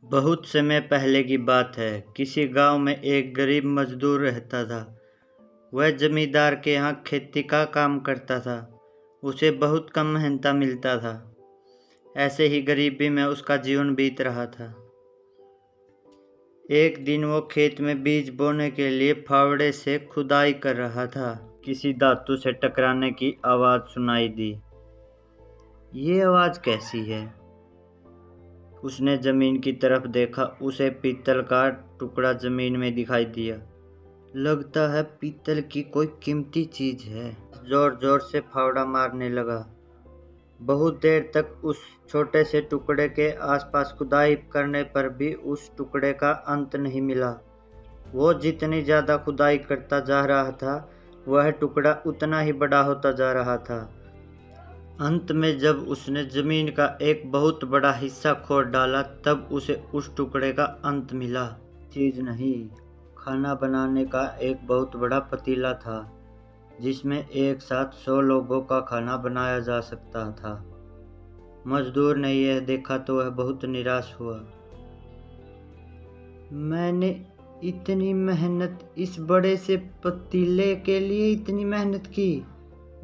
बहुत समय पहले की बात है। किसी गांव में एक गरीब मजदूर रहता था। वह जमींदार के यहाँ खेती का काम करता था। उसे बहुत कम मेहनत मिलता था। ऐसे ही गरीबी में उसका जीवन बीत रहा था। एक दिन वो खेत में बीज बोने के लिए फावड़े से खुदाई कर रहा था। किसी धातु से टकराने की आवाज़ सुनाई दी। ये आवाज़ कैसी है? उसने जमीन की तरफ देखा। उसे पीतल का टुकड़ा जमीन में दिखाई दिया। लगता है पीतल की कोई कीमती चीज है। जोर जोर से फावड़ा मारने लगा। बहुत देर तक उस छोटे से टुकड़े के आसपास खुदाई करने पर भी उस टुकड़े का अंत नहीं मिला। वो जितनी ज्यादा खुदाई करता जा रहा था, वह टुकड़ा उतना ही बड़ा होता जा रहा था। अंत में जब उसने जमीन का एक बहुत बड़ा हिस्सा खोद डाला, तब उसे उस टुकड़े का अंत मिला। चीज नहीं, खाना बनाने का एक बहुत बड़ा पतीला था, जिसमें एक साथ 100 लोगों का खाना बनाया जा सकता था। मजदूर ने यह देखा तो वह बहुत निराश हुआ। मैंने इतनी मेहनत, इस बड़े से पतीले के लिए इतनी मेहनत की।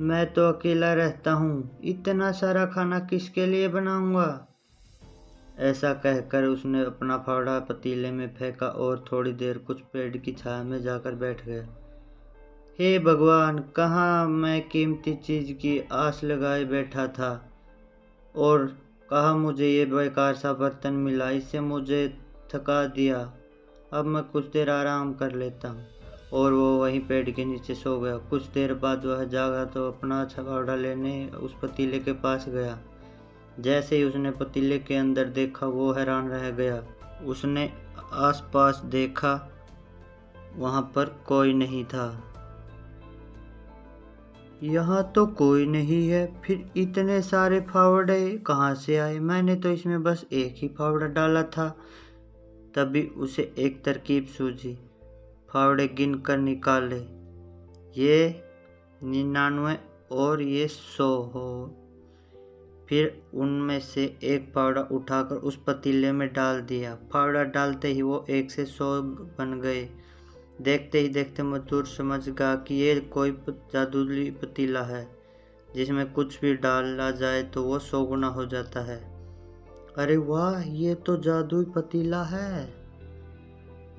मैं तो अकेला रहता हूँ, इतना सारा खाना किसके लिए बनाऊंगा? ऐसा कहकर उसने अपना फावड़ा पतीले में फेंका और थोड़ी देर कुछ पेड़ की छाया में जाकर बैठ गया। हे भगवान, कहाँ मैं कीमती चीज की आस लगाए बैठा था और कहाँ मुझे ये बेकार सा बर्तन मिला। इससे मुझे थका दिया। अब मैं कुछ देर आराम कर लेता हूँ। और वो वहीं पेड़ के नीचे सो गया। कुछ देर बाद वह जागा तो अपना फावड़ा लेने उस पतीले के पास गया। जैसे ही उसने पतीले के अंदर देखा, वो हैरान रह गया। उसने आसपास देखा, वहां पर कोई नहीं था। यहाँ तो कोई नहीं है, फिर इतने सारे फावड़े कहाँ से आए? मैंने तो इसमें बस एक ही फावड़ा डाला था। तभी उसे एक तरकीब सूझी। फावड़े गिन कर निकाले। ये 99 और ये 100 हो। फिर उनमें से एक फावड़ा उठाकर उस पतीले में डाल दिया। फावड़ा डालते ही वो 1 से 100 बन गए। देखते ही देखते मजदूर समझ गया कि ये कोई जादुई पतीला है, जिसमें कुछ भी डाला जाए तो वो 100 गुना हो जाता है। अरे वाह, ये तो जादुई पतीला है।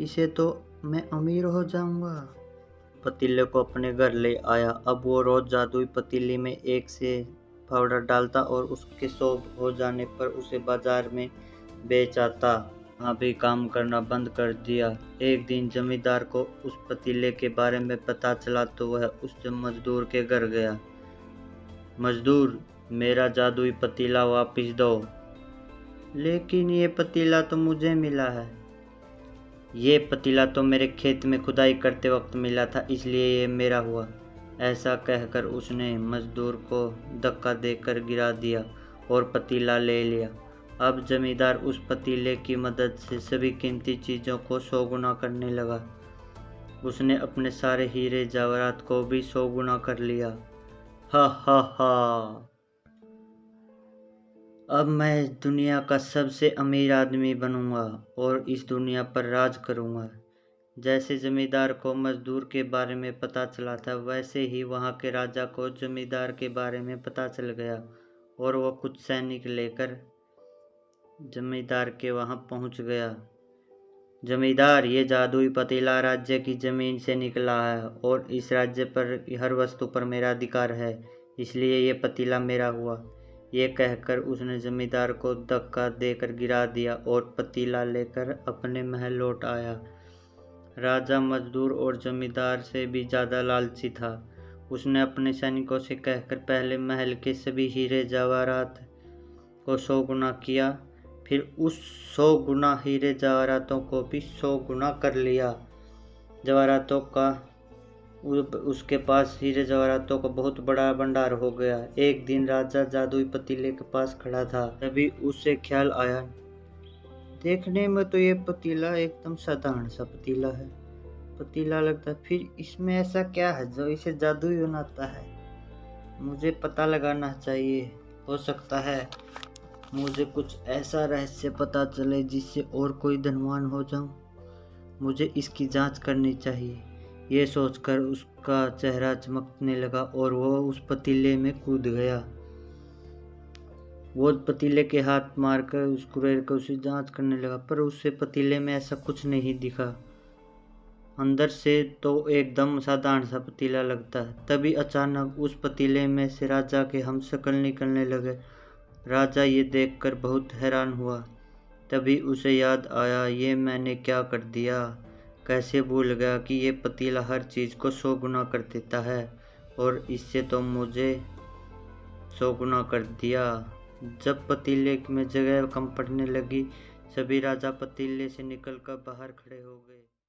इसे तो मैं अमीर हो जाऊंगा। पतीले को अपने घर ले आया। अब वो रोज जादुई पतीले में 1 से फावड़ा डालता और उसके 100 हो जाने पर उसे बाजार में बेच आता। वहाँ भी काम करना बंद कर दिया। एक दिन जमींदार को उस पतीले के बारे में पता चला तो वह उस मजदूर के घर गया। मजदूर, मेरा जादुई पतीला वापस दो। लेकिन ये पतीला तो मुझे मिला है। ये पतीला तो मेरे खेत में खुदाई करते वक्त मिला था, इसलिए ये मेरा हुआ। ऐसा कहकर उसने मजदूर को धक्का देकर गिरा दिया और पतीला ले लिया। अब जमींदार उस पतीले की मदद से सभी कीमती चीज़ों को 100 गुना करने लगा। उसने अपने सारे हीरे जवाहरात को भी 100 गुना कर लिया। हा हा हा। अब मैं दुनिया का सबसे अमीर आदमी बनूंगा और इस दुनिया पर राज करूंगा। जैसे जमींदार को मजदूर के बारे में पता चला था, वैसे ही वहाँ के राजा को जमींदार के बारे में पता चल गया और वह कुछ सैनिक लेकर जमींदार के वहाँ पहुँच गया। जमींदार, ये जादुई पतीला राज्य की जमीन से निकला है और इस राज्य पर हर वस्तु पर मेरा अधिकार है, इसलिए ये पतीला मेरा हुआ। ये कहकर उसने जमींदार को धक्का देकर गिरा दिया और पतीला लेकर अपने महल लौट आया। राजा मजदूर और जमींदार से भी ज़्यादा लालची था। उसने अपने सैनिकों से कहकर पहले महल के सभी हीरे जवाहरात को 100 गुना किया, फिर उस 100 गुना हीरे जवाहरातों को भी 100 गुना कर लिया। जवाहरातों का उसके पास हीरे जवाहरातों का बहुत बड़ा भंडार हो गया। एक दिन राजा जादुई पतीले के पास खड़ा था। तभी उसे ख्याल आया, देखने में तो ये पतीला एकदम साधारण सा पतीला है, पतीला लगता है, फिर इसमें ऐसा क्या है जो इसे जादुई बनाता है? मुझे पता लगाना चाहिए। हो सकता है मुझे कुछ ऐसा रहस्य पता चले जिससे और कोई धनवान हो जाऊं। मुझे इसकी जांच करनी चाहिए। ये सोचकर उसका चेहरा चमकने लगा और वो उस पतीले में कूद गया। वो पतीले के हाथ मारकर उस कुबेर को उसे जांच करने लगा, पर उससे पतीले में ऐसा कुछ नहीं दिखा। अंदर से तो एकदम साधारण सा पतीला लगता है। तभी अचानक उस पतीले में से राजा के हमशक्ल निकलने लगे। राजा ये देखकर बहुत हैरान हुआ। तभी उसे याद आया, ये मैंने क्या कर दिया। कैसे भूल गया कि ये पतीला हर चीज़ को 100 गुना कर देता है, और इससे तो मुझे 100 गुना कर दिया। जब पतीले में जगह कम पड़ने लगी, सभी राजा पतीले से निकलकर बाहर खड़े हो गए।